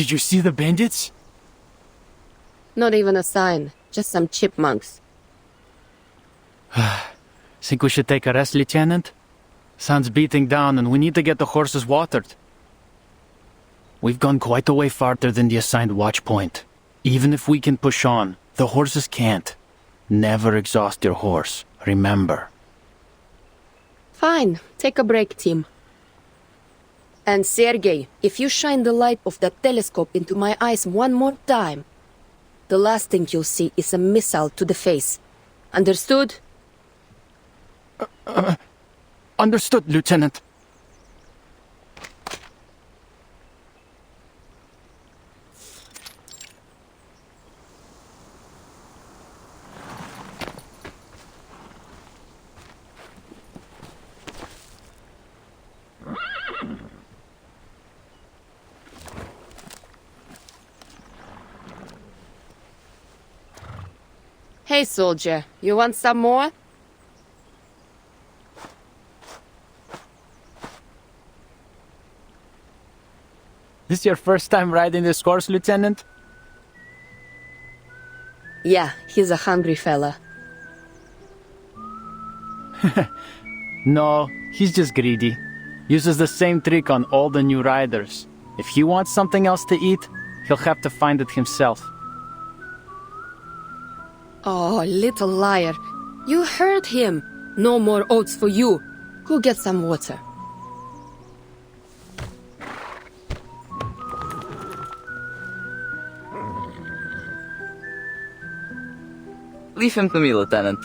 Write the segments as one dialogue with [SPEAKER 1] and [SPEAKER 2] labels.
[SPEAKER 1] Did you see the bandits?
[SPEAKER 2] Not even a sign, just some chipmunks.
[SPEAKER 1] Think we should take a rest, Lieutenant? Sun's beating down and we need to get the horses watered. We've gone quite a way farther than the assigned watch point. Even if we can push on, the horses can't. Never exhaust your horse, remember.
[SPEAKER 2] Fine, take a break, team. And Sergei, if you shine the light of that telescope into my eyes one more time, the last thing you'll see is a missile to the face. Understood?
[SPEAKER 1] Understood, Lieutenant.
[SPEAKER 2] Hey, soldier, you want some more?
[SPEAKER 1] This your first time riding this horse, Lieutenant?
[SPEAKER 2] Yeah, he's a hungry fella.
[SPEAKER 1] No, he's just greedy. Uses the same trick on all the new riders. If he wants something else to eat, he'll have to find it himself.
[SPEAKER 2] Oh, little liar. You heard him. No more oats for you. Go get some water.
[SPEAKER 3] Leave him to me, Lieutenant.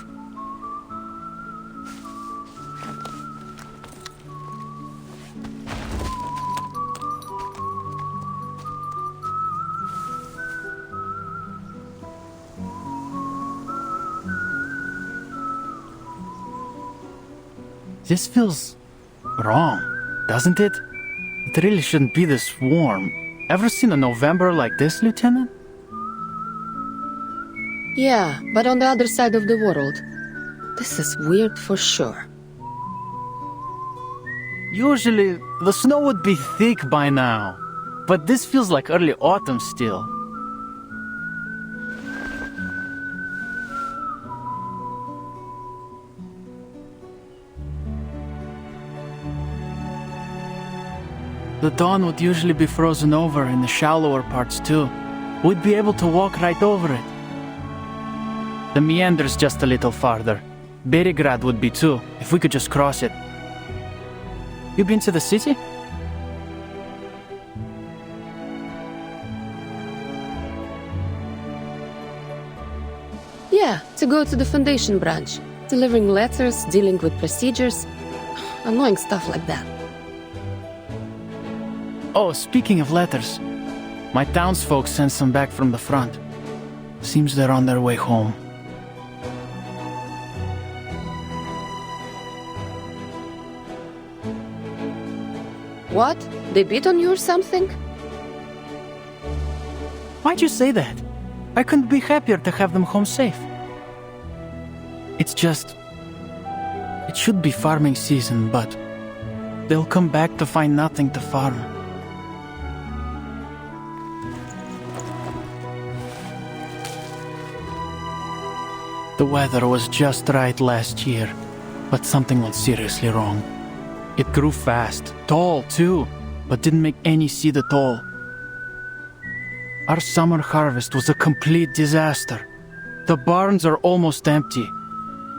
[SPEAKER 1] This feels wrong, doesn't it? It really shouldn't be this warm. Ever seen a November like this, Lieutenant?
[SPEAKER 2] Yeah, but on the other side of the world. This is weird for sure.
[SPEAKER 1] Usually, the snow would be thick by now. But this feels like early autumn still. The dawn would usually be frozen over in the shallower parts too. We'd be able to walk right over it. The meander's just a little farther. Berigrad would be too, if we could just cross it. You been to the city?
[SPEAKER 2] Yeah, to go to the Foundation branch. Delivering letters, dealing with procedures. Annoying stuff like that.
[SPEAKER 1] Oh, speaking of letters, my townsfolk sent some back from the front. Seems they're on their way home.
[SPEAKER 2] What? They beat on you or something?
[SPEAKER 1] Why'd you say that? I couldn't be happier to have them home safe. It's just... It should be farming season, but... They'll come back to find nothing to farm. The weather was just right last year, but something went seriously wrong. It grew fast, tall too, but didn't make any seed at all. Our summer harvest was a complete disaster. The barns are almost empty.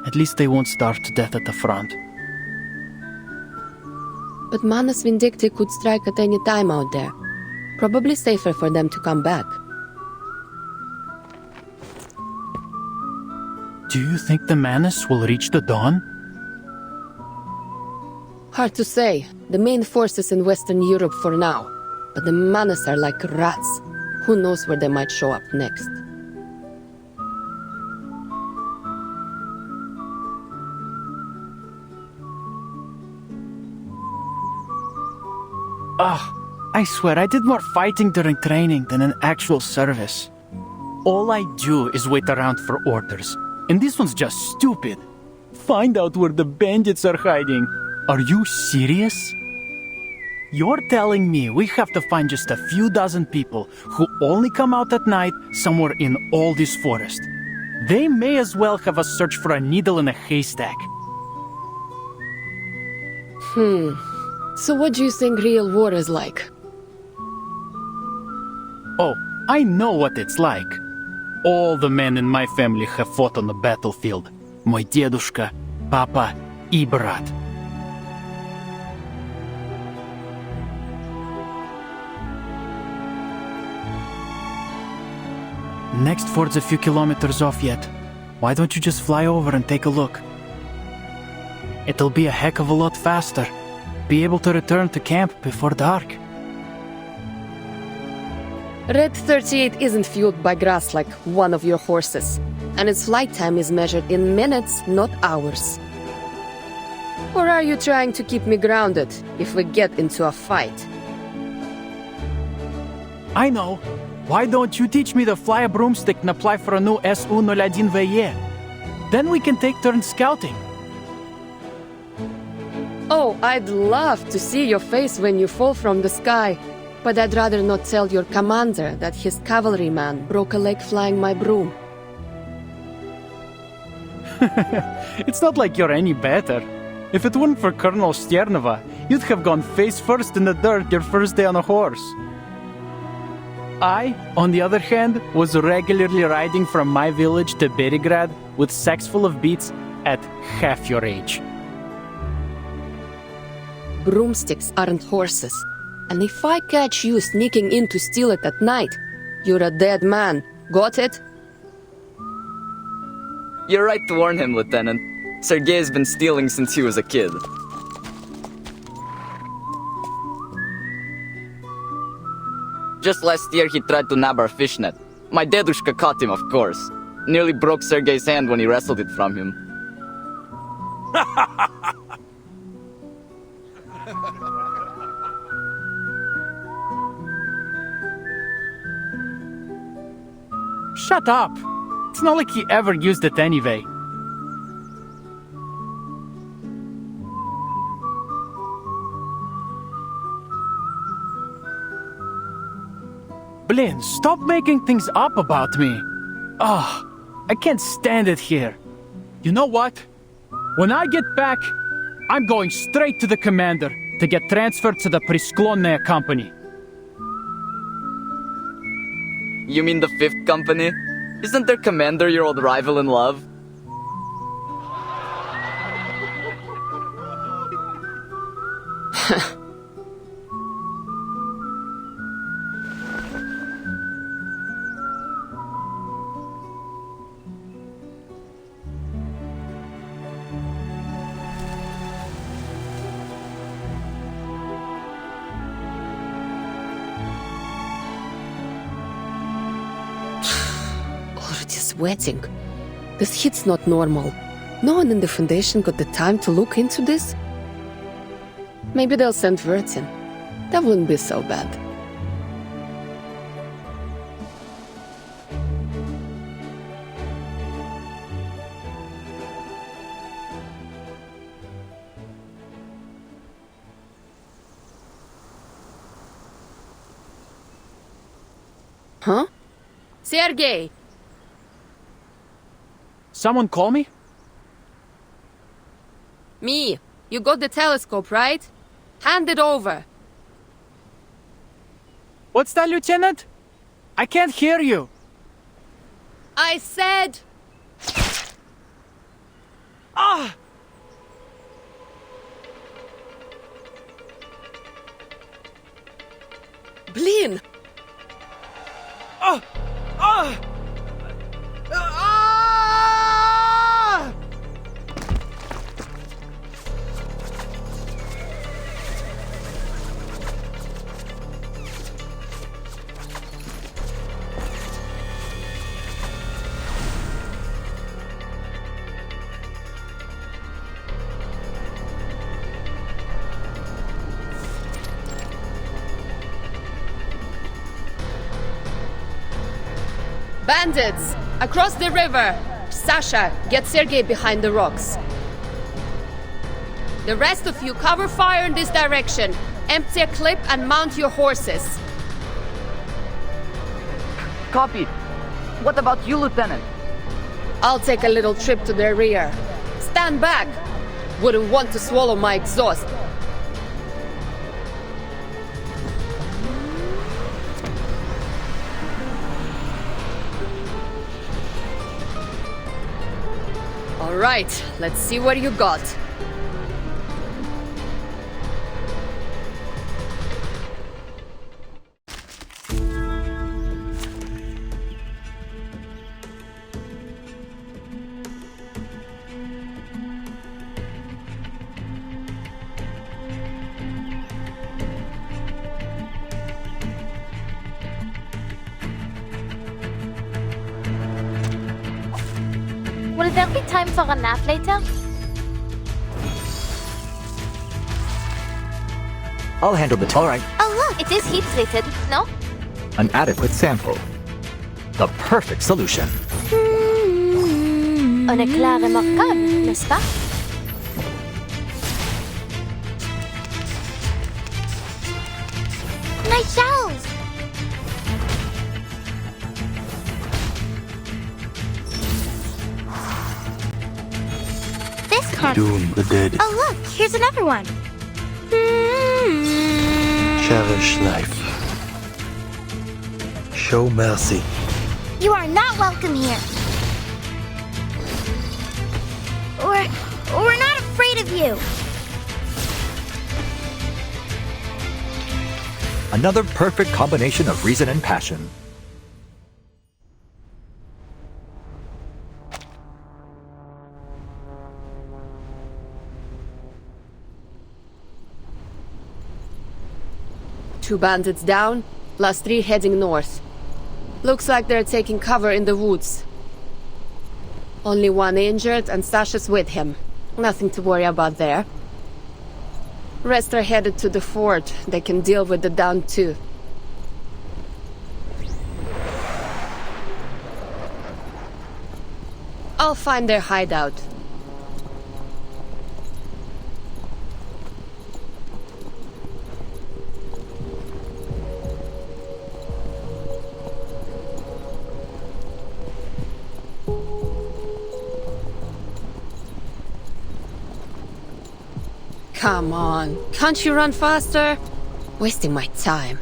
[SPEAKER 1] At least they won't starve to death at the front.
[SPEAKER 2] But Manus Vindicti could strike at any time out there. Probably safer for them to come back.
[SPEAKER 1] Do you think the Manus will reach the dawn?
[SPEAKER 2] Hard to say. The main force is in Western Europe for now. But the Manus are like rats. Who knows where they might show up next.
[SPEAKER 1] I swear I did more fighting during training than in actual service. All I do is wait around for orders. And this one's just stupid. Find out where the bandits are hiding. Are you serious? You're telling me we have to find just a few dozen people who only come out at night somewhere in all this forest. They may as well have us search for a needle in a haystack.
[SPEAKER 2] So what do you think real war is like?
[SPEAKER 1] Oh, I know what it's like. All the men in my family have fought on the battlefield. Мой дедушка, папа и брат. Next ford's a few kilometers off yet. Why don't you just fly over and take a look? It'll be a heck of a lot faster. Be able to return to camp before dark.
[SPEAKER 2] Red 38 isn't fueled by grass like one of your horses, and its flight time is measured in minutes, not hours. Or are you trying to keep me grounded if we get into a fight?
[SPEAKER 1] I know. Why don't you teach me to fly a broomstick and apply for a new SU-01VE? Then we can take turns scouting.
[SPEAKER 2] Oh, I'd love to see your face when you fall from the sky. But I'd rather not tell your commander that his cavalryman broke a leg flying my broom.
[SPEAKER 1] It's not like you're any better. If it weren't for Colonel Sternova, you'd have gone face first in the dirt your first day on a horse. I, on the other hand, was regularly riding from my village to Berigrad with sacks full of beets at half your age.
[SPEAKER 2] Broomsticks aren't horses. And if I catch you sneaking in to steal it at night, you're a dead man. Got it?
[SPEAKER 3] You're right to warn him, Lieutenant. Sergei's been stealing since he was a kid. Just last year he tried to nab our fishnet. My dedushka caught him, of course. Nearly broke Sergei's hand when he wrestled it from him.
[SPEAKER 1] Shut up! It's not like he ever used it anyway. Blin, stop making things up about me. I can't stand it here. You know what? When I get back, I'm going straight to the commander to get transferred to the Prisklonnaya company.
[SPEAKER 3] You mean the 5th Company? Isn't their commander your old rival in love?
[SPEAKER 2] Sweating. This heat's not normal. No one in the Foundation got the time to look into this? Maybe they'll send Vertin. That wouldn't be so bad. Huh? Sergei!
[SPEAKER 1] Someone call me?
[SPEAKER 2] Me. You got the telescope, right? Hand it over.
[SPEAKER 1] What's that, Lieutenant? I can't hear you.
[SPEAKER 2] I said...
[SPEAKER 1] Ah!
[SPEAKER 2] Blin!
[SPEAKER 1] Ah! Ah! Ah!
[SPEAKER 2] Bandits! Across the river! Sasha, get Sergei behind the rocks. The rest of you cover fire in this direction Empty a clip and mount your horses.
[SPEAKER 3] Copy. What about you, Lieutenant?
[SPEAKER 2] I'll take a little trip to the rear. Stand back! Wouldn't want to swallow my exhaust. All right, let's see what you got.
[SPEAKER 4] Will there be time for a nap later?
[SPEAKER 5] I'll handle the
[SPEAKER 6] All right,
[SPEAKER 4] Oh look, it is heat treated, no?
[SPEAKER 5] an adequate sample. The perfect solution.
[SPEAKER 4] On est clair et remarquable, n'est-ce pas? My shells! This can't...
[SPEAKER 6] doom the dead.
[SPEAKER 4] Oh look, here's another one.
[SPEAKER 6] Cherish life. Show mercy.
[SPEAKER 4] You are not welcome here. We're not afraid of you.
[SPEAKER 5] Another perfect combination of reason and passion.
[SPEAKER 2] Two bandits down, plus 3 heading north. Looks like they're taking cover in the woods. Only one injured and Sasha's with him. Nothing to worry about there. Rest are headed to the fort. They can deal with the down too. I'll find their hideout. Come on, can't you run faster? Wasting my time.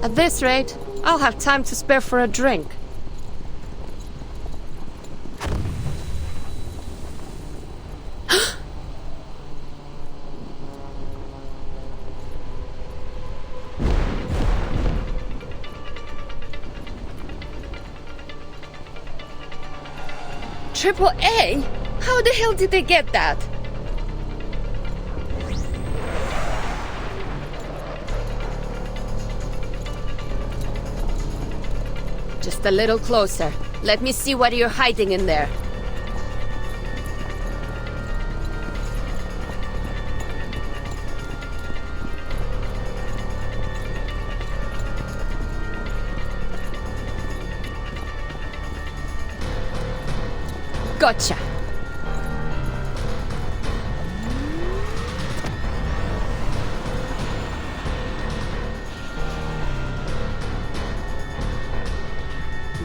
[SPEAKER 2] At this rate, I'll have time to spare for a drink. Triple A? How the hell did they get that? Just a little closer. Let me see what you're hiding in there. Gotcha.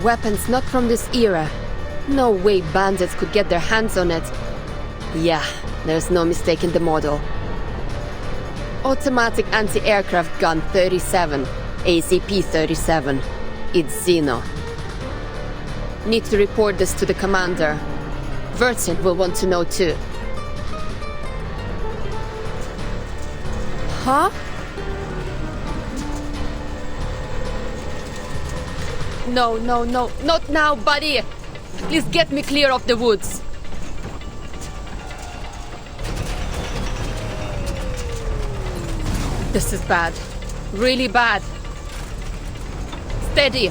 [SPEAKER 2] Weapons not from this era. No way bandits could get their hands on it. Yeah, there's no mistaking the model. Automatic anti-aircraft gun 37, ACP-37. It's Xeno. Need to report this to the commander. Vertin will want to know too. Huh? No, no, no, not now, buddy! Please get me clear of the woods. This is bad. Really bad. Steady.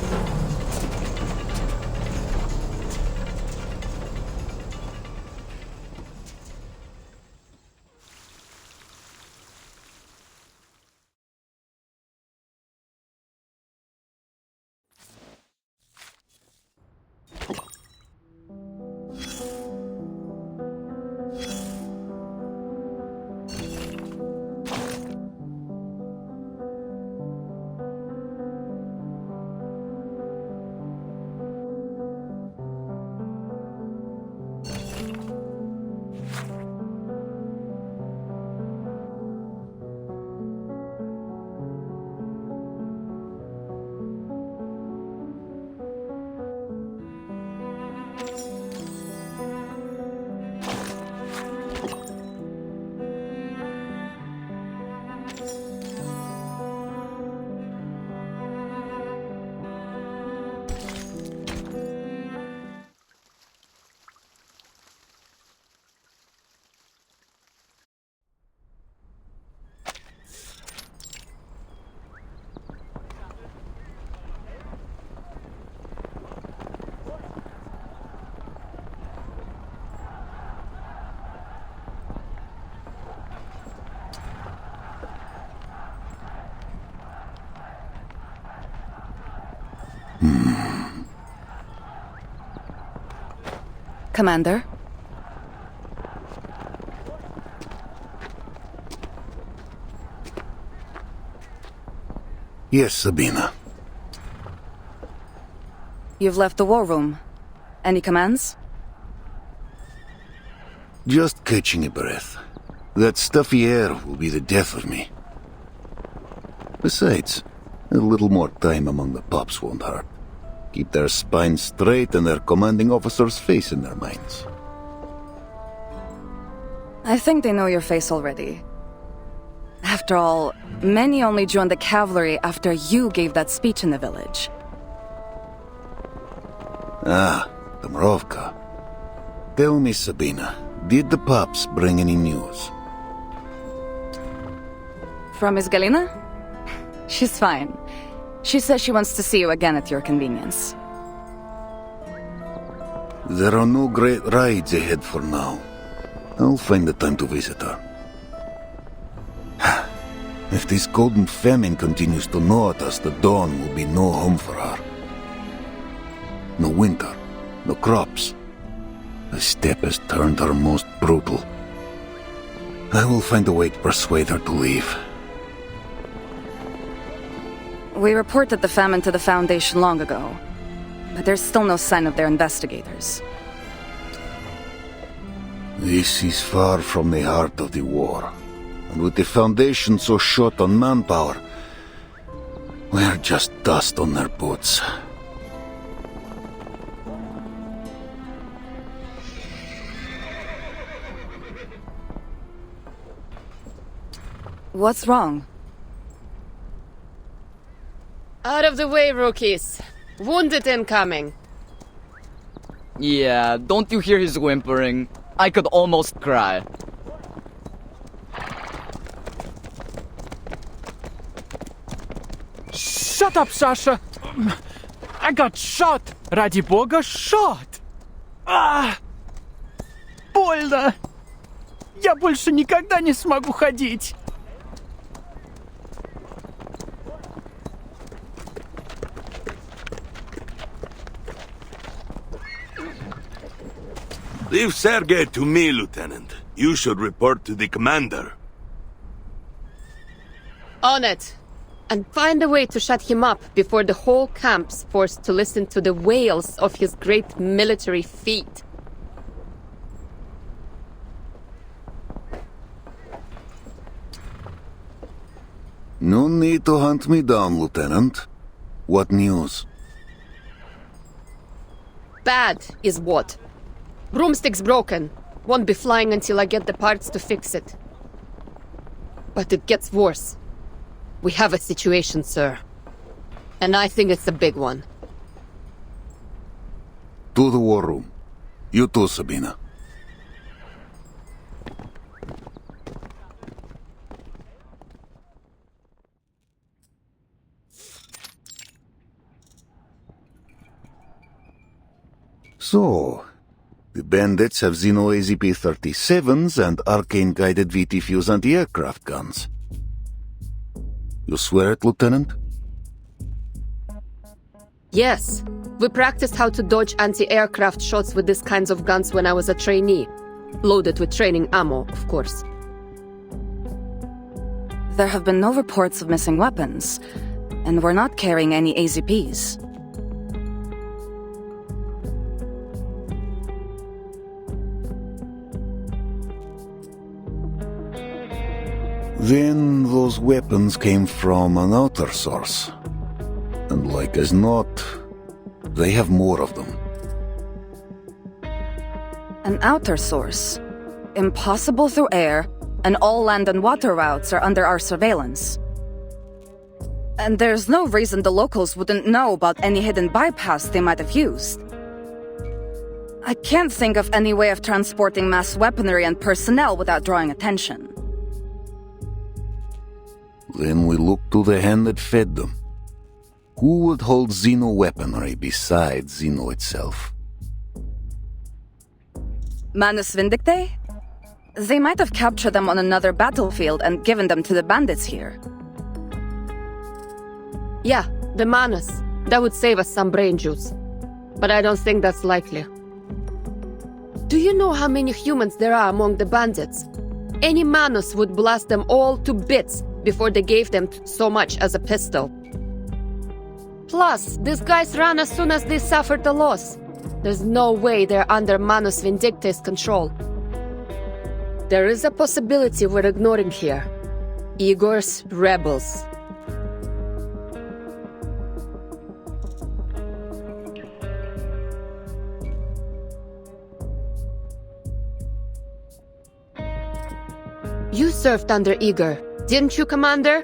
[SPEAKER 7] Commander?
[SPEAKER 6] Yes, Sabina.
[SPEAKER 7] You've left the war room. Any commands?
[SPEAKER 6] Just catching a breath. That stuffy air will be the death of me. Besides, a little more time among the pups won't hurt. Keep their spines straight and their commanding officer's face in their minds.
[SPEAKER 7] I think they know your face already. After all, many only joined the cavalry after you gave that speech in the village.
[SPEAKER 6] Ah, Dubrovka. Tell me, Sabina, did the pups bring any news?
[SPEAKER 7] From Miss Galina? She's fine. She says she wants to see you again at your convenience.
[SPEAKER 6] There are no great rides ahead for now. I'll find the time to visit her. If this golden famine continues to gnaw at us, the dawn will be no home for her. No winter, no crops. The steppe has turned her most brutal. I will find a way to persuade her to leave.
[SPEAKER 7] We reported the famine to the Foundation long ago, but there's still no sign of their investigators.
[SPEAKER 6] This is far from the heart of the war. And with the Foundation so short on manpower, we're just dust on their boots.
[SPEAKER 7] What's wrong?
[SPEAKER 2] Out of the way, rookies. Wounded incoming.
[SPEAKER 3] Yeah, don't you hear his whimpering? I could almost cry.
[SPEAKER 1] Shut up, Sasha! I got shot! Ради бога, shot! Больно! Я больше никогда не смогу ходить!
[SPEAKER 8] Leave Sergei to me, Lieutenant. You should report to the commander.
[SPEAKER 2] On it. And find a way to shut him up before the whole camp's forced to listen to the wails of his great military feat.
[SPEAKER 6] No need to hunt me down, Lieutenant. What news?
[SPEAKER 2] Bad is what? Broomstick's broken. Won't be flying until I get the parts to fix it. But it gets worse. We have a situation, sir. And I think it's a big one.
[SPEAKER 6] To the war room. You too, Sabina. So, the bandits have Xeno AZP-37s and arcane-guided VT-Fuse anti-aircraft guns. You swear it, Lieutenant?
[SPEAKER 2] Yes. We practiced how to dodge anti-aircraft shots with these kinds of guns when I was a trainee. Loaded with training ammo, of course.
[SPEAKER 7] There have been no reports of missing weapons, and we're not carrying any AZPs.
[SPEAKER 6] Then those weapons came from an outer source. And like as not, they have more of them.
[SPEAKER 7] An outer source. Impossible through air, and all land and water routes are under our surveillance. And there's no reason the locals wouldn't know about any hidden bypass they might have used. I can't think of any way of transporting mass weaponry and personnel without drawing attention.
[SPEAKER 6] Then we look to the hand that fed them. Who would hold Xeno weaponry besides Xeno itself?
[SPEAKER 7] Manus Vindictae? They might have captured them on another battlefield and given them to the bandits here.
[SPEAKER 2] Yeah, the Manus. That would save us some brain juice. But I don't think that's likely. Do you know how many humans there are among the bandits? Any Manus would blast them all to bits before they gave them so much as a pistol. Plus, these guys ran as soon as they suffered a loss. There's no way they're under Manus Vindicta's control. There is a possibility we're ignoring here. Igor's rebels. You served under Igor, didn't you, Commander?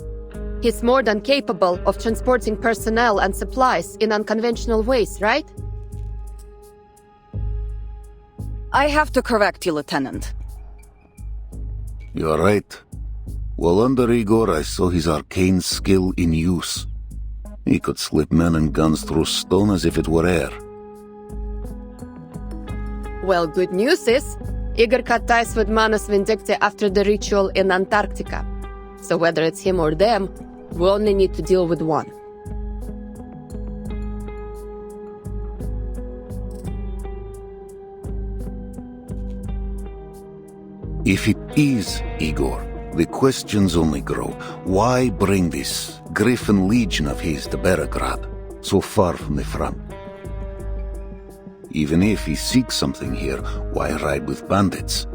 [SPEAKER 2] He's more than capable of transporting personnel and supplies in unconventional ways, right?
[SPEAKER 7] I have to correct you, Lieutenant.
[SPEAKER 6] You're right. While under Igor, I saw his arcane skill in use. He could slip men and guns through stone as if it were air.
[SPEAKER 2] Well, good news is, Igor cut ties with Manus Vindicta after the ritual in Antarctica. So whether it's him or them, we only need to deal with one.
[SPEAKER 6] If it is Igor, the questions only grow. Why bring this Griffin Legion of his to Beregrad, so far from the front? Even if he seeks something here, why ride with bandits?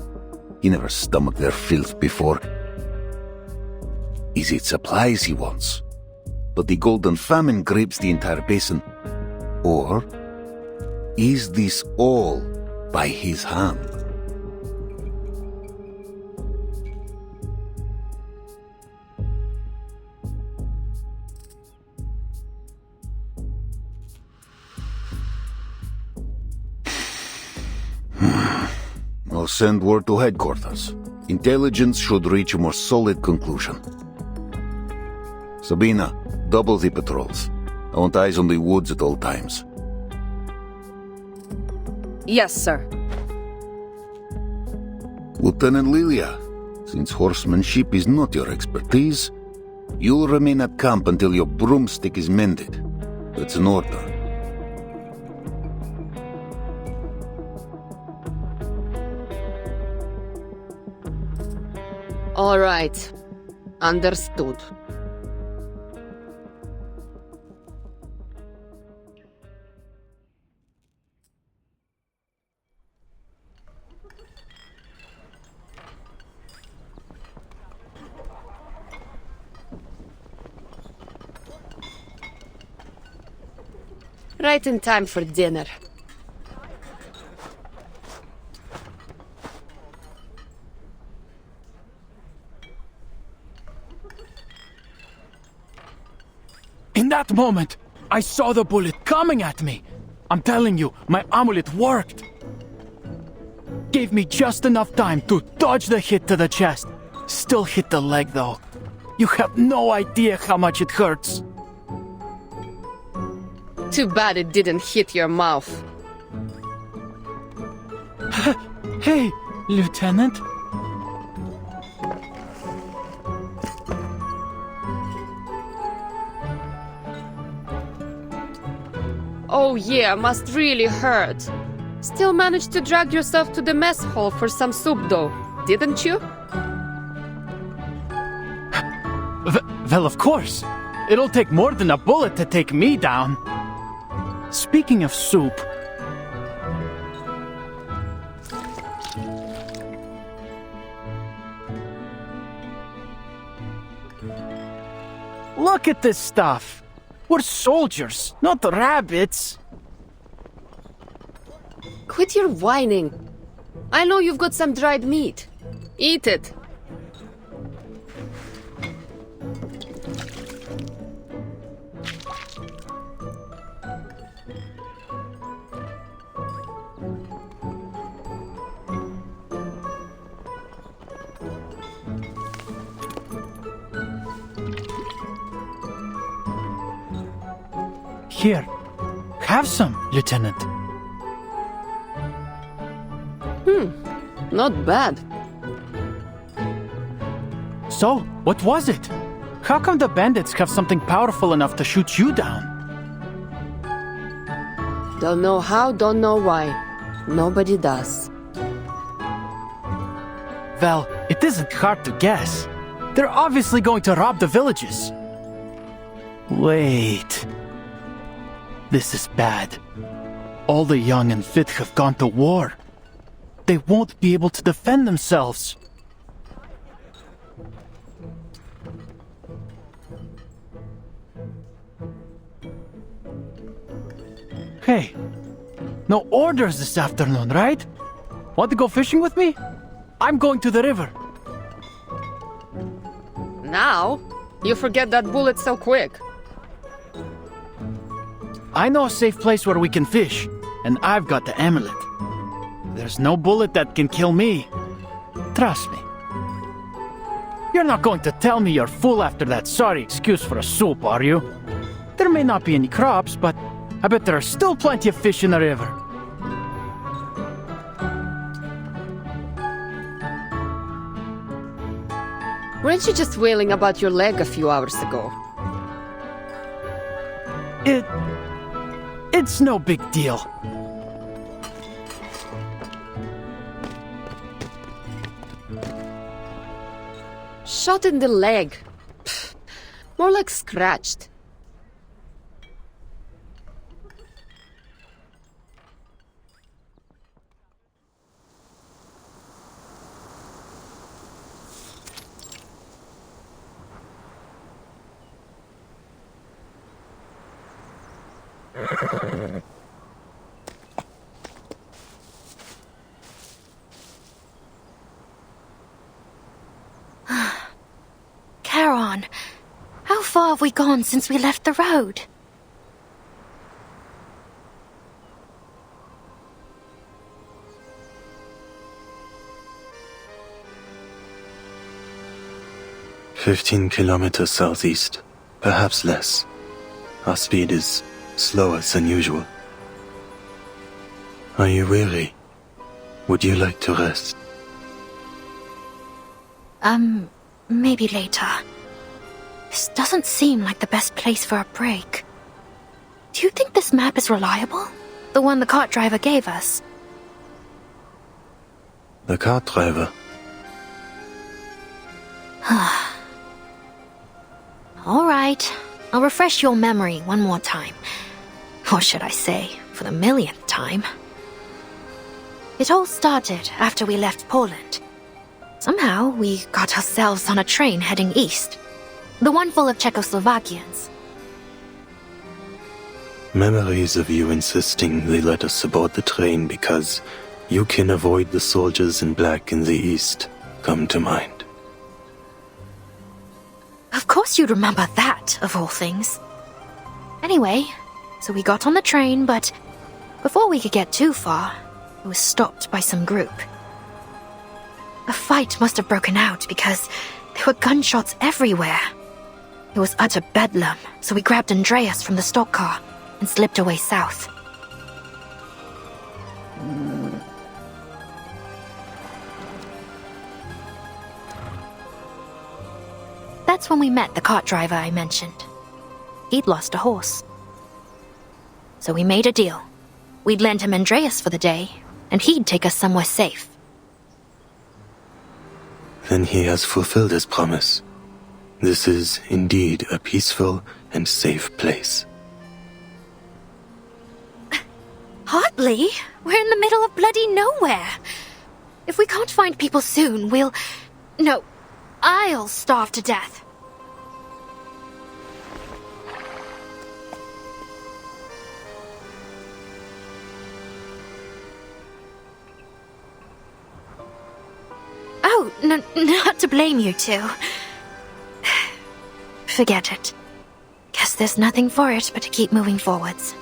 [SPEAKER 6] He never stomached their filth before. Is it supplies he wants? But the Golden Famine grips the entire basin. Or is this all by his hand? I'll send word to headquarters. Intelligence should reach a more solid conclusion. Sabina, double the patrols. I want eyes on the woods at all times.
[SPEAKER 7] Yes, sir.
[SPEAKER 6] Lieutenant Lilia, since horsemanship is not your expertise, you'll remain at camp until your broomstick is mended. That's an order.
[SPEAKER 2] All right. Understood. Right in time for dinner.
[SPEAKER 1] In that moment, I saw the bullet coming at me. I'm telling you, my amulet worked. Gave me just enough time to dodge the hit to the chest. Still hit the leg though. You have no idea how much it hurts.
[SPEAKER 2] Too bad it didn't hit your mouth.
[SPEAKER 1] Hey, Lieutenant.
[SPEAKER 2] Oh yeah, must really hurt. Still managed to drag yourself to the mess hall for some soup though, didn't you?
[SPEAKER 1] Well, of course. It'll take more than a bullet to take me down. Speaking of soup... Look at this stuff. We're soldiers, not rabbits.
[SPEAKER 2] Quit your whining. I know you've got some dried meat. Eat it.
[SPEAKER 1] Here, have some, Lieutenant.
[SPEAKER 2] Not bad.
[SPEAKER 1] So, what was it? How come the bandits have something powerful enough to shoot you down?
[SPEAKER 2] Don't know how, don't know why. Nobody does.
[SPEAKER 1] Well, it isn't hard to guess. They're obviously going to rob the villages. Wait. This is bad. All the young and fit have gone to war. They won't be able to defend themselves. Hey, no orders this afternoon, right? Want to go fishing with me? I'm going to the river.
[SPEAKER 2] Now? You forget that bullet so quick.
[SPEAKER 1] I know a safe place where we can fish, and I've got the amulet. There's no bullet that can kill me. Trust me. You're not going to tell me you're full after that sorry excuse for a soup, are you? There may not be any crops, but I bet there are still plenty of fish in the river.
[SPEAKER 2] Weren't you just wailing about your leg a few hours ago?
[SPEAKER 1] It's no big deal.
[SPEAKER 2] Shot in the leg. Pfft, more like scratched.
[SPEAKER 4] Charon, how far have we gone since we left the road?
[SPEAKER 9] "15 kilometers southeast, perhaps less. Our speed is slower than usual. Are you weary? Would you like to rest?"
[SPEAKER 4] Maybe later. This doesn't seem like the best place for a break. Do you think this map is reliable? The one the cart driver gave us?
[SPEAKER 9] The cart driver.
[SPEAKER 4] All right. I'll refresh your memory one more time. Or should I say, for the millionth time. It all started after we left Poland. Somehow, we got ourselves on a train heading east. The one full of Czechoslovakians.
[SPEAKER 9] Memories of you insisting they let us aboard the train because you can avoid the soldiers in black in the east come to mind.
[SPEAKER 4] Of course you'd remember that, of all things. Anyway, so we got on the train, but before we could get too far, it was stopped by some group. A fight must have broken out because there were gunshots everywhere. It was utter bedlam, so we grabbed Andreas from the stock car and slipped away south. That's when we met the cart driver I mentioned. He'd lost a horse. So we made a deal. We'd lend him Andreas for the day, and he'd take us somewhere safe.
[SPEAKER 9] Then he has fulfilled his promise. This is indeed a peaceful and safe place.
[SPEAKER 4] Hardly. We're in the middle of bloody nowhere. If we can't find people soon, I'll starve to death. Oh, no, not to blame you two. Forget it. Guess there's nothing for it but to keep moving forwards.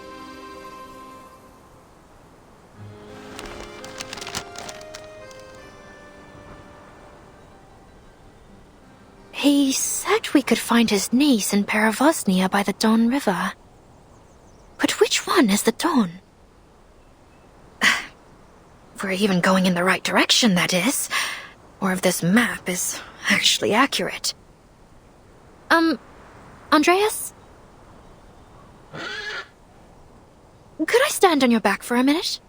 [SPEAKER 4] He said we could find his niece in Peravosnia by the Don River. But which one is the Don? If we're even going in the right direction, that is. Or if this map is actually accurate. Andreas? Could I stand on your back for a minute?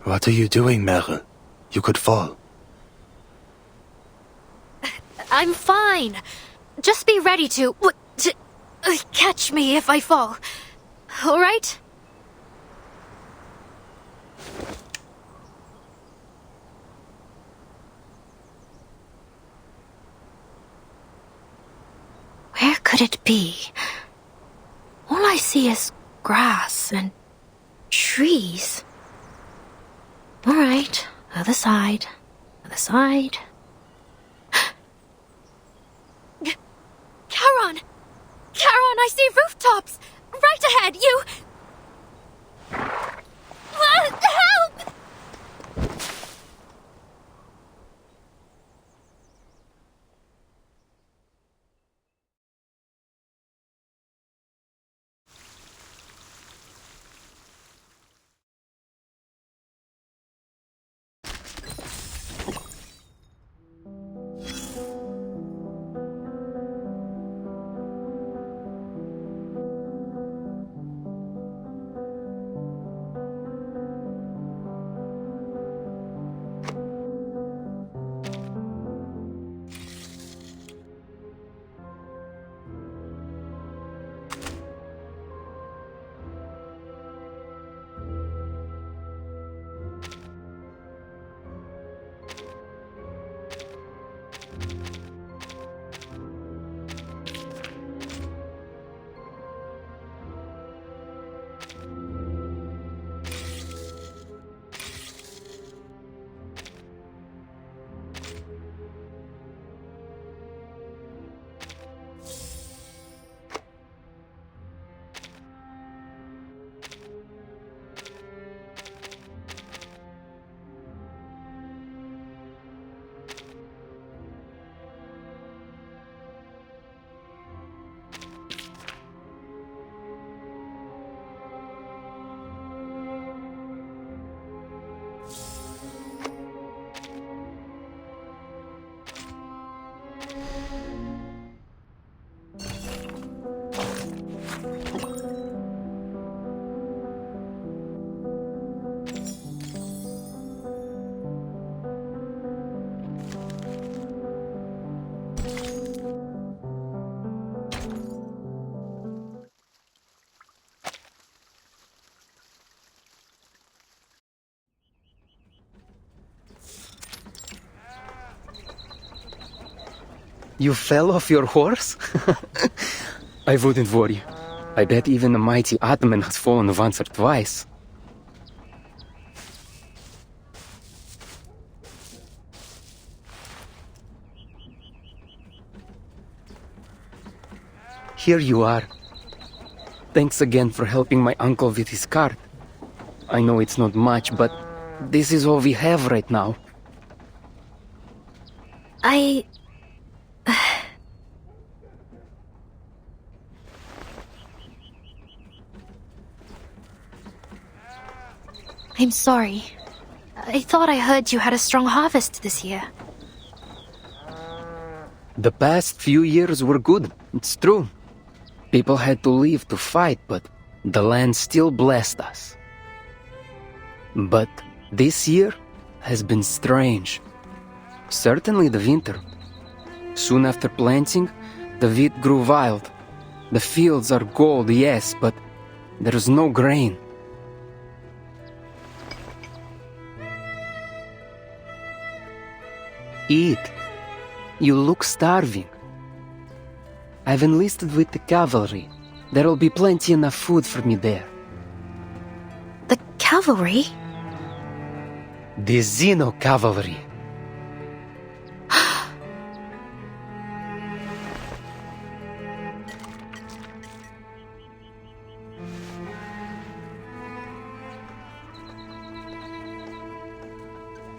[SPEAKER 9] What are you doing, Meryl? You could fall.
[SPEAKER 4] I'm fine. Just be ready to catch me if I fall. All right? Where could it be? All I see is grass and trees. All right, other side, other side. Charon! Charon, I see rooftops! Right ahead, you... Help!
[SPEAKER 10] You fell off your horse? I wouldn't worry. I bet even the mighty Atman has fallen once or twice. Here you are. Thanks again for helping my uncle with his cart. I know it's not much, but this is all we have right now.
[SPEAKER 4] I'm sorry. I thought I heard you had a strong harvest this year.
[SPEAKER 10] The past few years were good, it's true. People had to leave to fight, but the land still blessed us. But this year has been strange. Certainly the winter. Soon after planting, the wheat grew wild. The fields are gold, yes, but there's no grain. Eat. You look starving. I've enlisted with the cavalry. There'll be plenty enough food for me there.
[SPEAKER 4] The cavalry?
[SPEAKER 10] The Xeno cavalry.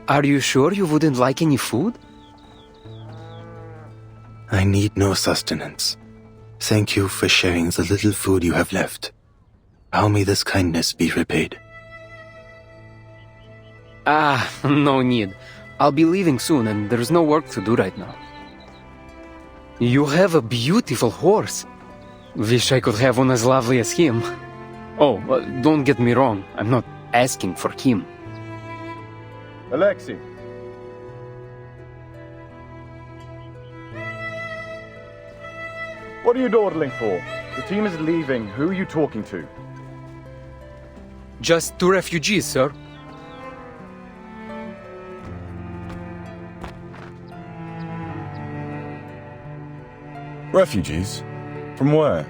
[SPEAKER 10] Are you sure you wouldn't like any food?
[SPEAKER 9] I need no sustenance. Thank you for sharing the little food you have left. How may this kindness be repaid?
[SPEAKER 10] No need. I'll be leaving soon and there's no work to do right now. You have a beautiful horse. Wish I could have one as lovely as him. Oh, don't get me wrong. I'm not asking for him.
[SPEAKER 11] Alexei. What are you dawdling for? The team is leaving. Who are you talking to?
[SPEAKER 10] Just 2 refugees, sir.
[SPEAKER 11] Refugees? From where?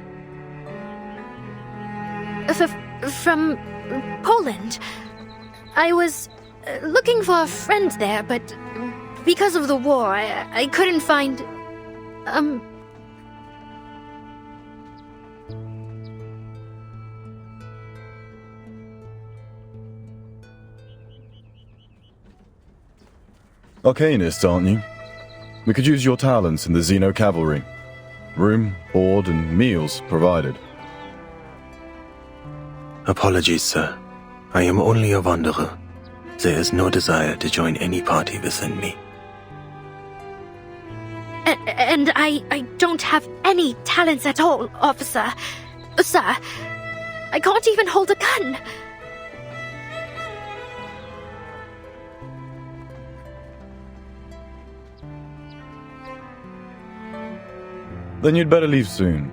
[SPEAKER 4] From Poland. I was looking for a friend there, but because of the war, I couldn't find.
[SPEAKER 11] Arcanists, aren't you? We could use your talents in the Xeno cavalry. Room, board, and meals provided.
[SPEAKER 9] Apologies, sir. I am only a wanderer. There is no desire to join any party within me.
[SPEAKER 4] And I don't have any talents at all, officer. Sir, I can't even hold a gun.
[SPEAKER 11] Then you'd better leave soon.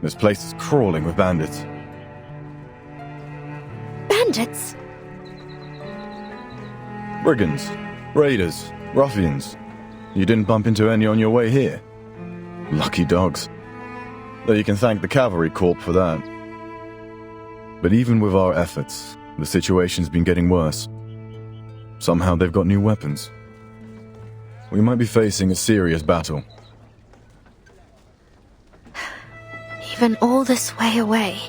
[SPEAKER 11] This place is crawling with bandits.
[SPEAKER 4] Bandits?
[SPEAKER 11] Brigands, raiders, ruffians. You didn't bump into any on your way here. Lucky dogs. Though you can thank the cavalry corps for that. But even with our efforts, the situation's been getting worse. Somehow they've got new weapons. We might be facing a serious battle.
[SPEAKER 4] Even all this way away,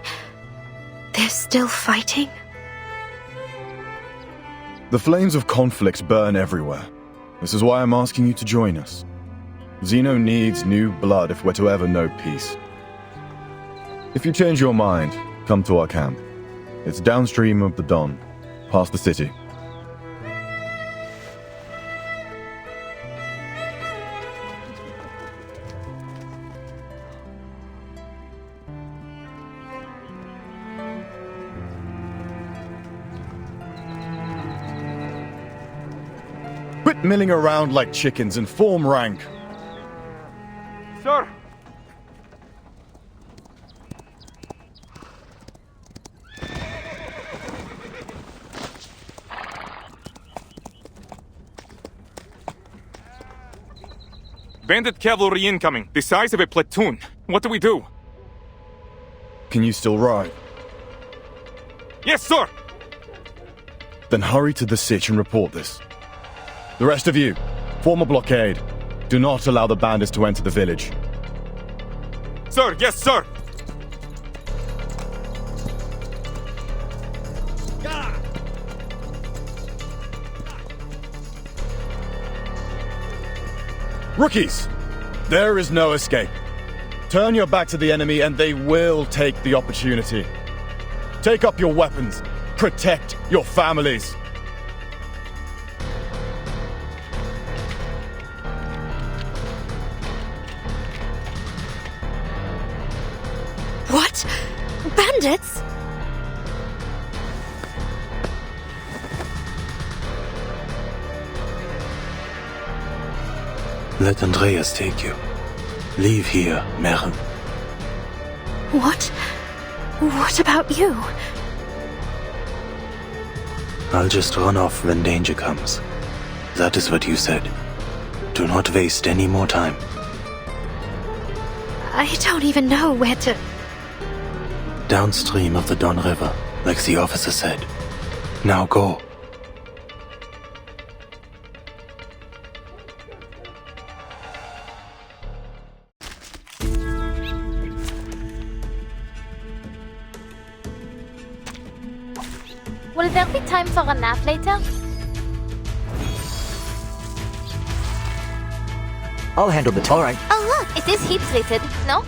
[SPEAKER 4] they're still fighting?
[SPEAKER 11] The flames of conflict burn everywhere. This is why I'm asking you to join us. Xeno needs new blood if we're to ever know peace. If you change your mind, come to our camp. It's downstream of the Don, past the city. Quit milling around like chickens and form rank.
[SPEAKER 12] Sir! Bandit cavalry incoming, the size of a platoon. What do we do?
[SPEAKER 11] Can you still ride?
[SPEAKER 12] Yes, sir!
[SPEAKER 11] Then hurry to the sitch and report this. The rest of you, form a blockade. Do not allow the bandits to enter the village.
[SPEAKER 12] Sir, yes, sir!
[SPEAKER 11] Rookies! There is no escape. Turn your back to the enemy and they will take the opportunity. Take up your weapons. Protect your families.
[SPEAKER 4] What? Bandits?
[SPEAKER 9] Let Andreas take you. Leave here, Meren.
[SPEAKER 4] What? What about you?
[SPEAKER 9] I'll just run off when danger comes. That is what you said. Do not waste any more time.
[SPEAKER 4] I don't even know where to...
[SPEAKER 9] Downstream of the Don River, like the officer said. Now go.
[SPEAKER 13] Will there be time for a nap later?
[SPEAKER 5] I'll handle the
[SPEAKER 13] All right. Oh look, it is heat treated, no?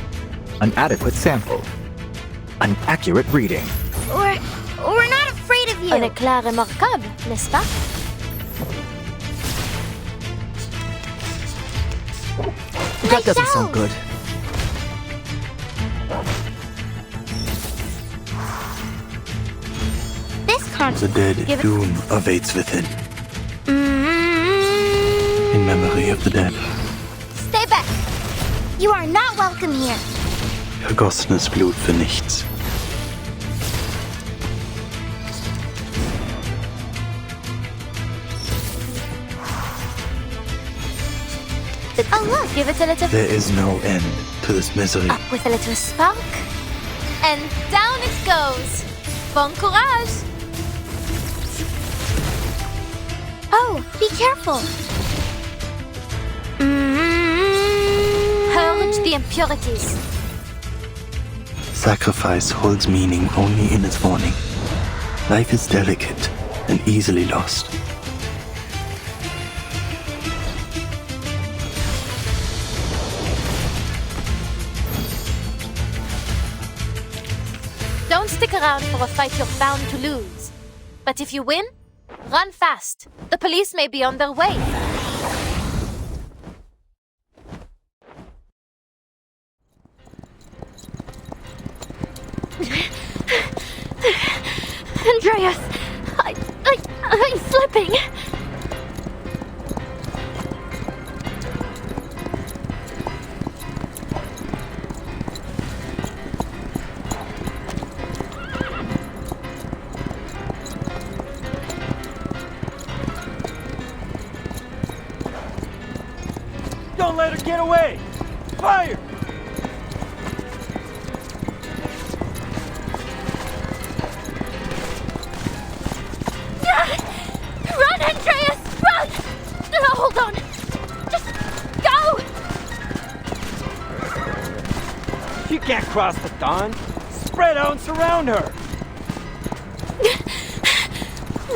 [SPEAKER 5] An adequate sample. An accurate reading.
[SPEAKER 13] We're not afraid of you. Un éclair remarquable, n'est-ce pas?
[SPEAKER 5] That doesn't sound good.
[SPEAKER 13] This can't
[SPEAKER 9] The dead
[SPEAKER 13] give it-
[SPEAKER 9] doom awaits within. of the dead.
[SPEAKER 13] Stay back. You are not welcome here.
[SPEAKER 9] Vergossenes Blut für nichts.
[SPEAKER 13] Oh look, give it a little...
[SPEAKER 9] There is no end to this misery.
[SPEAKER 13] Up with a little spark. And down it goes. Bon courage. Oh, be careful. Purge the impurities.
[SPEAKER 9] Sacrifice holds meaning only in its warning. Life is delicate and easily lost.
[SPEAKER 13] Don't stick around for a fight you're bound to lose. But if you win, run fast. The police may be on their way.
[SPEAKER 4] Andreas! I'm slipping!
[SPEAKER 14] Don't let her get away! Fire!
[SPEAKER 13] Run, Andreas! Run! No, hold on! Just go!
[SPEAKER 14] She can't cross the Don. Spread out and surround her!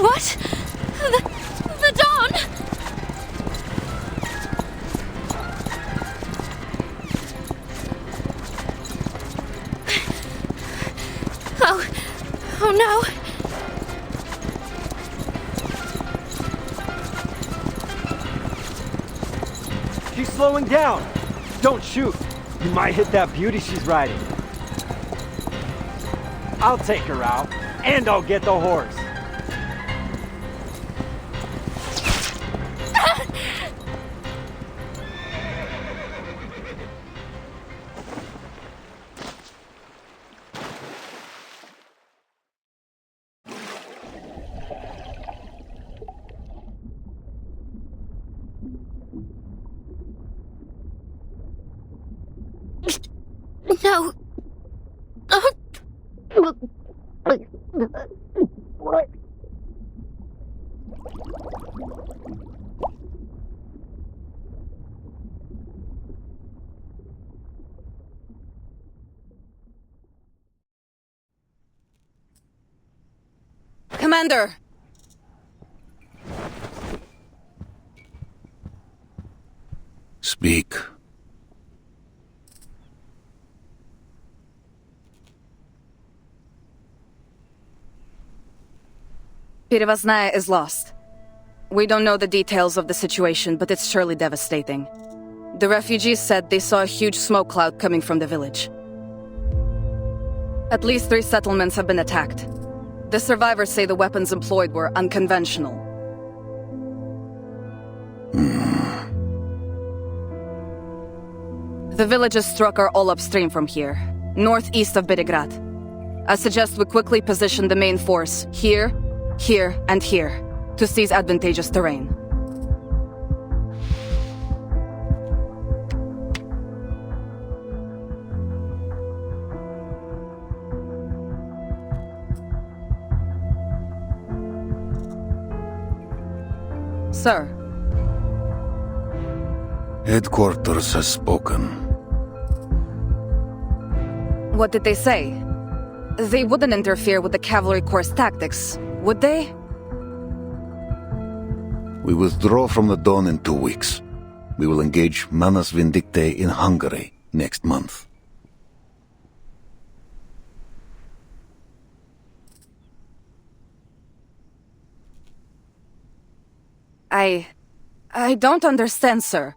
[SPEAKER 13] What? The Dawn? Oh no!
[SPEAKER 14] She's slowing down! Don't shoot! You might hit that beauty she's riding. I'll take her out, and I'll get the horse.
[SPEAKER 13] No.
[SPEAKER 14] What?
[SPEAKER 7] Commander!
[SPEAKER 6] Speak.
[SPEAKER 7] Perevasnaya is lost. We don't know the details of the situation, but it's surely devastating. The refugees said they saw a huge smoke cloud coming from the village. At least 3 settlements have been attacked. The survivors say the weapons employed were unconventional. The villages struck are all upstream from here, northeast of Berigrad. I suggest we quickly position the main force here, here, and here, to seize advantageous terrain. Sir.
[SPEAKER 6] Headquarters has spoken.
[SPEAKER 7] What did they say? They wouldn't interfere with the cavalry corps' tactics, would they?
[SPEAKER 6] We withdraw from the Dawn in 2 weeks. We will engage Manus Vindictae in Hungary next month.
[SPEAKER 7] I don't understand, sir.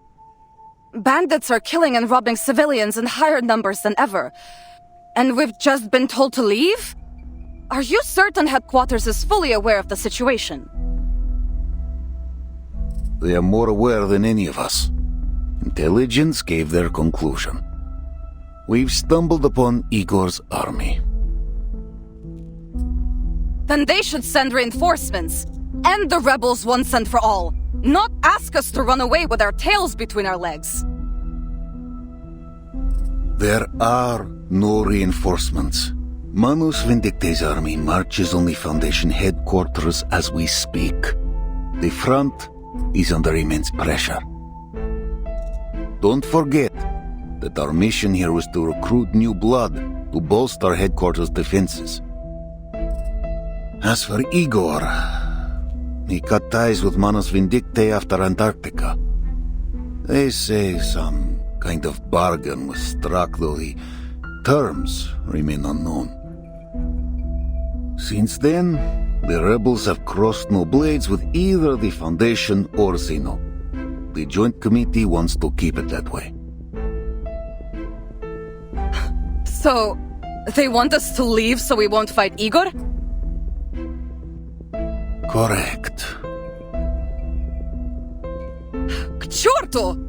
[SPEAKER 7] Bandits are killing and robbing civilians in higher numbers than ever. And we've just been told to leave? Are you certain headquarters is fully aware of the situation?
[SPEAKER 6] They are more aware than any of us. Intelligence gave their conclusion. We've stumbled upon Igor's army.
[SPEAKER 7] Then they should send reinforcements. End the rebels once and for all. Not ask us to run away with our tails between our legs.
[SPEAKER 6] There are no reinforcements. Manus Vindicte's army marches on the Foundation headquarters as we speak. The front is under immense pressure. Don't forget that our mission here was to recruit new blood to bolster headquarters' defenses. As for Igor, he cut ties with Manus Vindicte after Antarctica. They say some kind of bargain was struck, though the terms remain unknown. Since then, the rebels have crossed no blades with either the Foundation or Xeno. The Joint Committee wants to keep it that way.
[SPEAKER 7] So, they want us to leave so we won't fight Igor?
[SPEAKER 6] Correct.
[SPEAKER 7] К черту!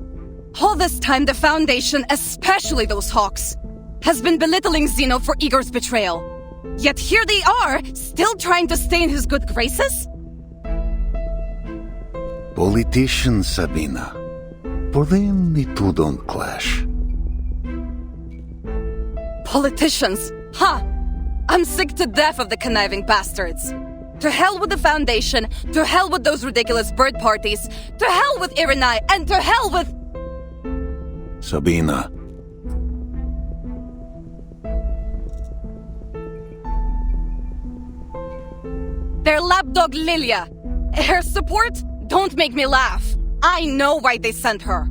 [SPEAKER 7] All this time the Foundation, especially those Hawks, has been belittling Xeno for Igor's betrayal. Yet here they are, still trying to stay in his good graces?
[SPEAKER 6] Politicians, Sabina. For them, the two don't clash.
[SPEAKER 7] Politicians? Ha! I'm sick to death of the conniving bastards. To hell with the Foundation, to hell with those ridiculous bird parties, to hell with Irenai, and to hell with...
[SPEAKER 6] Sabina.
[SPEAKER 7] Their lapdog Lilia. Her support? Don't make me laugh. I know why they sent her.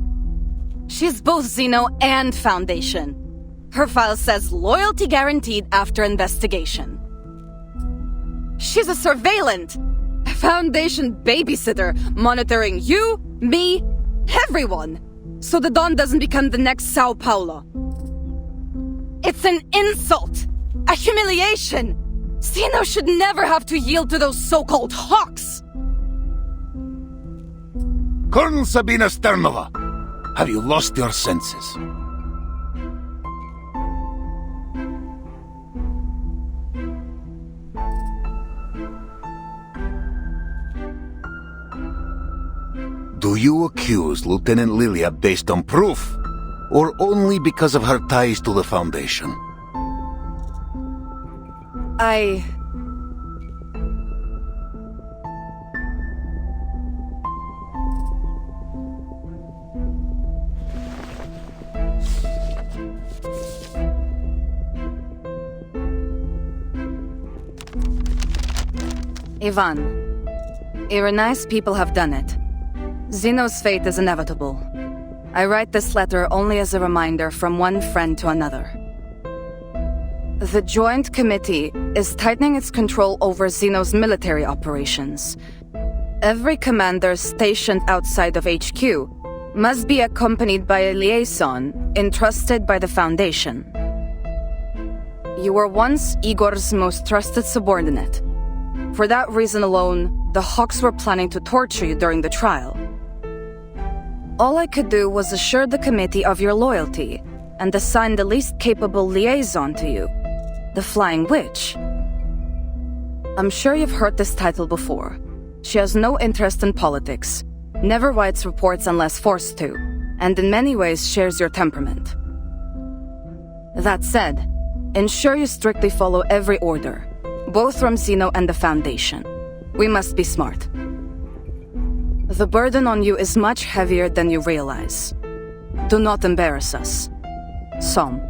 [SPEAKER 7] She's both Xeno and Foundation. Her file says loyalty guaranteed after investigation. She's a surveillant, a Foundation babysitter, monitoring you, me, everyone, so the Dawn doesn't become the next Sao Paulo. It's an insult, a humiliation. Xeno should never have to yield to those so-called Hawks.
[SPEAKER 6] Colonel Sabina Sternova, have you lost your senses? Do you accuse Lieutenant Lilia based on proof, or only because of her ties to the Foundation?
[SPEAKER 7] Ivan, Irenai's people have done it. Xeno's fate is inevitable. I write this letter only as a reminder from one friend to another. The Joint Committee is tightening its control over Xeno's military operations. Every commander stationed outside of HQ must be accompanied by a liaison entrusted by the Foundation. You were once Igor's most trusted subordinate. For that reason alone, the Hawks were planning to torture you during the trial. All I could do was assure the committee of your loyalty and assign the least capable liaison to you, the Flying Witch. I'm sure you've heard this title before. She has no interest in politics, never writes reports unless forced to, and in many ways shares your temperament. That said, ensure you strictly follow every order, both from Xeno and the Foundation. We must be smart. The burden on you is much heavier than you realize. Do not embarrass us. Som.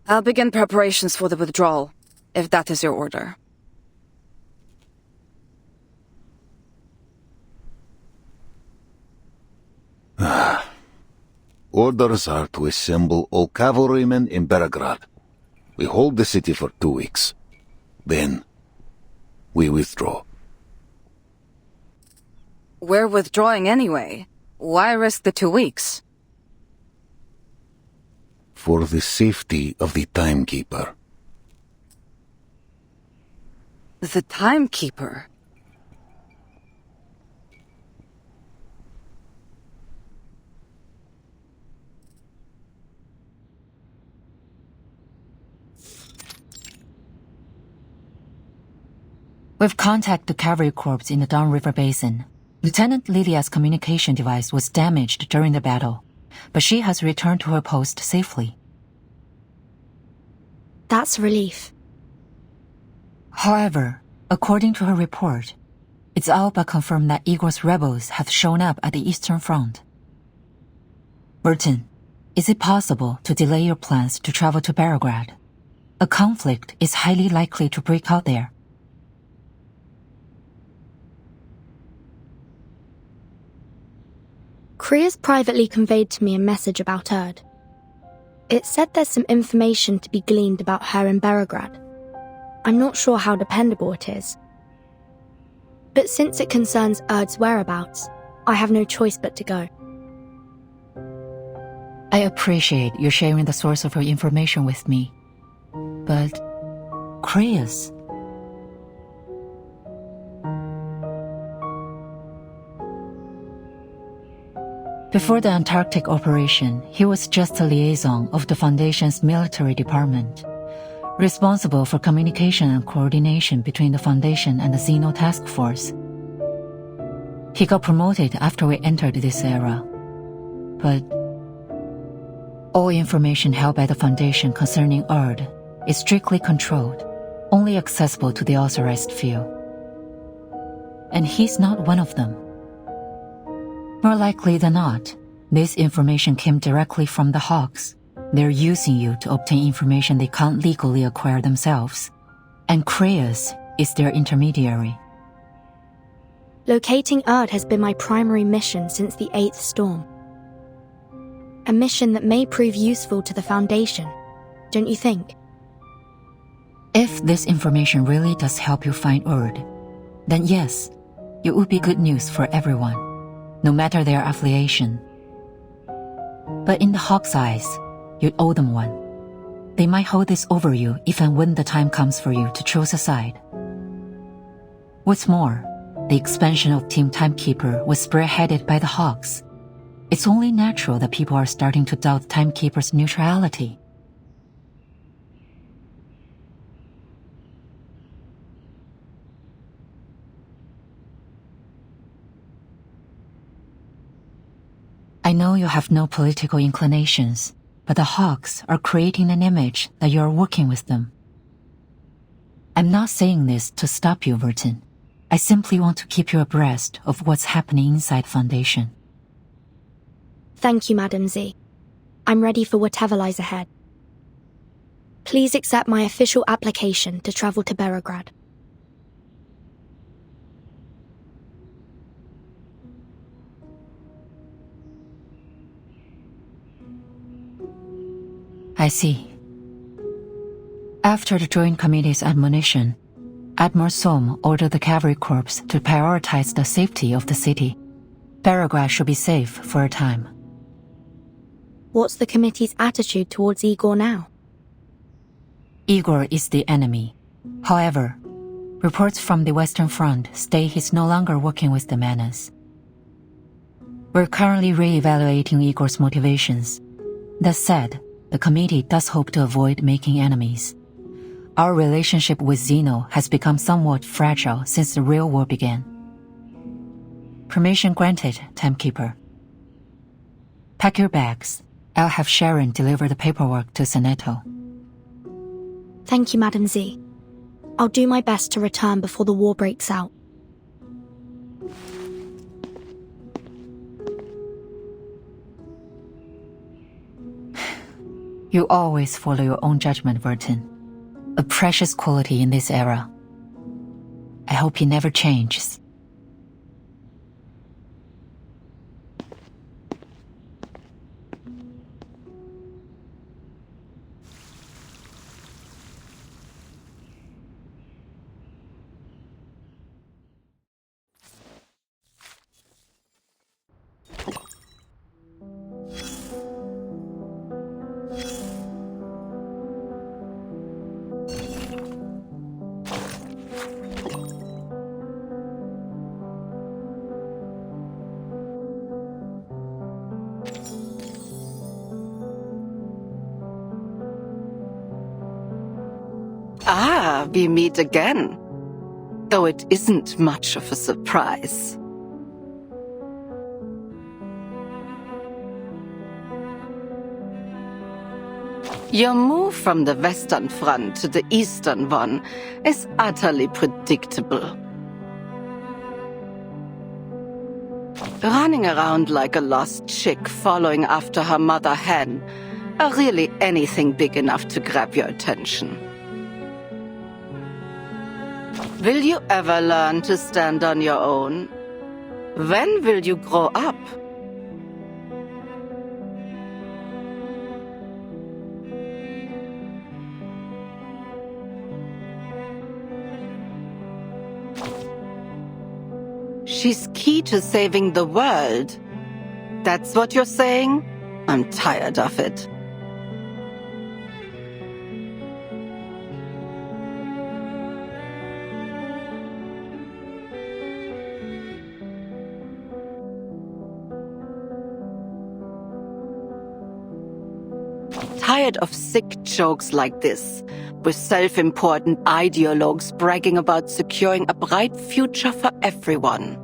[SPEAKER 7] I'll begin preparations for the withdrawal, if that is your order.
[SPEAKER 6] Orders are to assemble all cavalrymen in Belgrade. We hold the city for 2 weeks. Then, we withdraw.
[SPEAKER 7] We're withdrawing anyway. Why risk the 2 weeks?
[SPEAKER 6] For the safety of the Timekeeper.
[SPEAKER 7] The Timekeeper?
[SPEAKER 15] We've contacted the Cavalry Corps in the Don River Basin. Lieutenant Lydia's communication device was damaged during the battle, but she has returned to her post safely.
[SPEAKER 4] That's a relief.
[SPEAKER 15] However, according to her report, it's all but confirmed that Igor's rebels have shown up at the Eastern Front. Burton, is it possible to delay your plans to travel to Belgrade? A conflict is highly likely to break out there.
[SPEAKER 4] Kriya's privately conveyed to me a message about Erd. It said there's some information to be gleaned about her in Belgrade. I'm not sure how dependable it is. But since it concerns Erd's whereabouts, I have no choice but to go.
[SPEAKER 15] I appreciate you sharing the source of your information with me. But Kriya's... Before the Antarctic operation, he was just a liaison of the Foundation's military department, responsible for communication and coordination between the Foundation and the Xeno Task Force. He got promoted after we entered this era, but all information held by the Foundation concerning Erd is strictly controlled, only accessible to the authorized few. And he's not one of them. More likely than not, this information came directly from the Hawks. They're using you to obtain information they can't legally acquire themselves. And Kriya's is their intermediary.
[SPEAKER 4] Locating Erd has been my primary mission since the 8th storm. A mission that may prove useful to the Foundation, don't you think?
[SPEAKER 15] If this information really does help you find Erd, then yes, it would be good news for everyone, no matter their affiliation. But in the Hawks' eyes, you'd owe them one. They might hold this over you if and when the time comes for you to choose a side. What's more, the expansion of Team Timekeeper was spearheaded by the Hawks. It's only natural that people are starting to doubt Timekeeper's neutrality. I know you have no political inclinations, but the Hawks are creating an image that you are working with them. I'm not saying this to stop you, Burton. I simply want to keep you abreast of what's happening inside Foundation.
[SPEAKER 4] Thank you, Madam Z. I'm ready for whatever lies ahead. Please accept my official application to travel to Belgrade.
[SPEAKER 15] I see. After the Joint Committee's admonition, Admiral Sohm ordered the Cavalry Corps to prioritize the safety of the city. Belgrade should be safe for a time.
[SPEAKER 4] What's the committee's attitude towards Igor now?
[SPEAKER 15] Igor is the enemy. However, reports from the Western Front state he's no longer working with the Menace. We're currently re-evaluating Igor's motivations. That said, the committee does hope to avoid making enemies. Our relationship with Xeno has become somewhat fragile since the real war began. Permission granted, Timekeeper. Pack your bags. I'll have Sharon deliver the paperwork to Seneto.
[SPEAKER 4] Thank you, Madam Z. I'll do my best to return before the war breaks out.
[SPEAKER 15] You always follow your own judgment, Burton. A precious quality in this era. I hope it never changes.
[SPEAKER 16] Ah, we meet again. Though it isn't much of a surprise. Your move from the Western Front to the Eastern one is utterly predictable. Running around like a lost chick following after her mother hen, or really anything big enough to grab your attention. Will you ever learn to stand on your own? When will you grow up? She's key to saving the world. That's what you're saying? I'm tired of it. Tired of sick jokes like this, with self-important ideologues bragging about securing a bright future for everyone.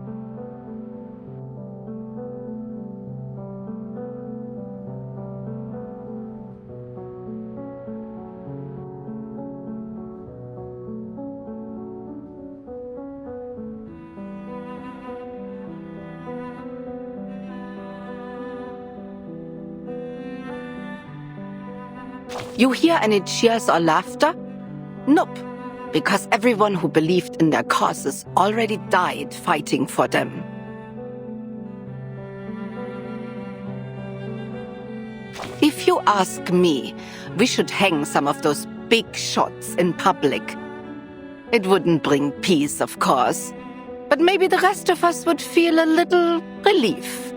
[SPEAKER 16] You hear any cheers or laughter? Nope, because everyone who believed in their causes already died fighting for them. If you ask me, we should hang some of those big shots in public. It wouldn't bring peace, of course, but maybe the rest of us would feel a little relief.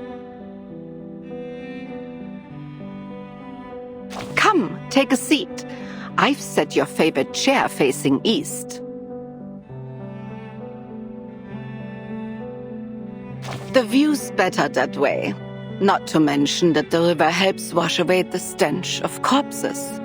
[SPEAKER 16] Come, take a seat. I've set your favorite chair facing east. The view's better that way. Not to mention that the river helps wash away the stench of corpses.